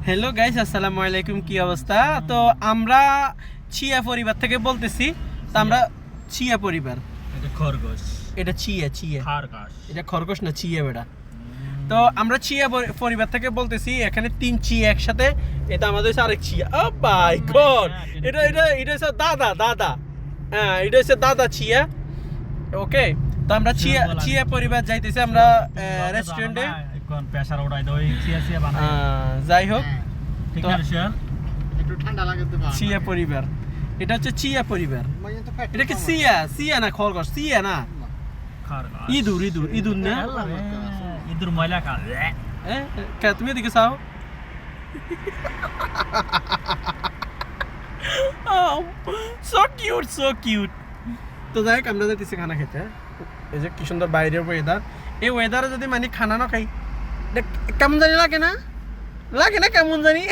Hello guys, আসসালামু আলাইকুম। কি অবস্থা? তো আমরা চিয়া পরিবার থেকে বলতেছি। তো আমরা চিয়া পরিবার, এটা খরগোশ, এটা চিয়া চিয়া খরগোশ, এটা খরগোশ না, চিয়া বেটা। তো আমরা চিয়া পরিবার থেকে বলতেছি। এখানে 3 চিয়া একসাথে, এটা আমাদের হচ্ছে আরেক চিয়া। ও মাই গড, এটা এটা এটা হচ্ছে দাদা দাদা। হ্যাঁ, এটা হচ্ছে দাদা চিয়া। ওকে, তো আমরা চিয়া চিয়া পরিবার যাইতেছি আমরা রেস্টুরেন্টে। কোন প্রেসার উড়াই দেই, চিয়া চিয়া বানাই। যাই হোক, ঠিক আছে শিয়াল, একটু ঠান্ডা লাগে তো ভালো। চিয়া পরিবার, এটা হচ্ছে চিয়া পরিবার। মানে তো ফ্যাট এটা কি চিয়া চিয়া না খরগোশ? চিয়া না, খরগোশ। ইঁদুর ইঁদুর ইঁদুর না। ইঁদুর ময়লা খা। তুমি এদিকে চাও। So cute, so cute. তো যাই হোক, আমরা যাইতেছি খানা খেতে। এই যে কি সুন্দর বাইরের ওয়েদার। এই ওয়েদারে যদি মানে খানা না খাই, এটা কেমন জানি লাগে না? লাগে না কেমন জানি?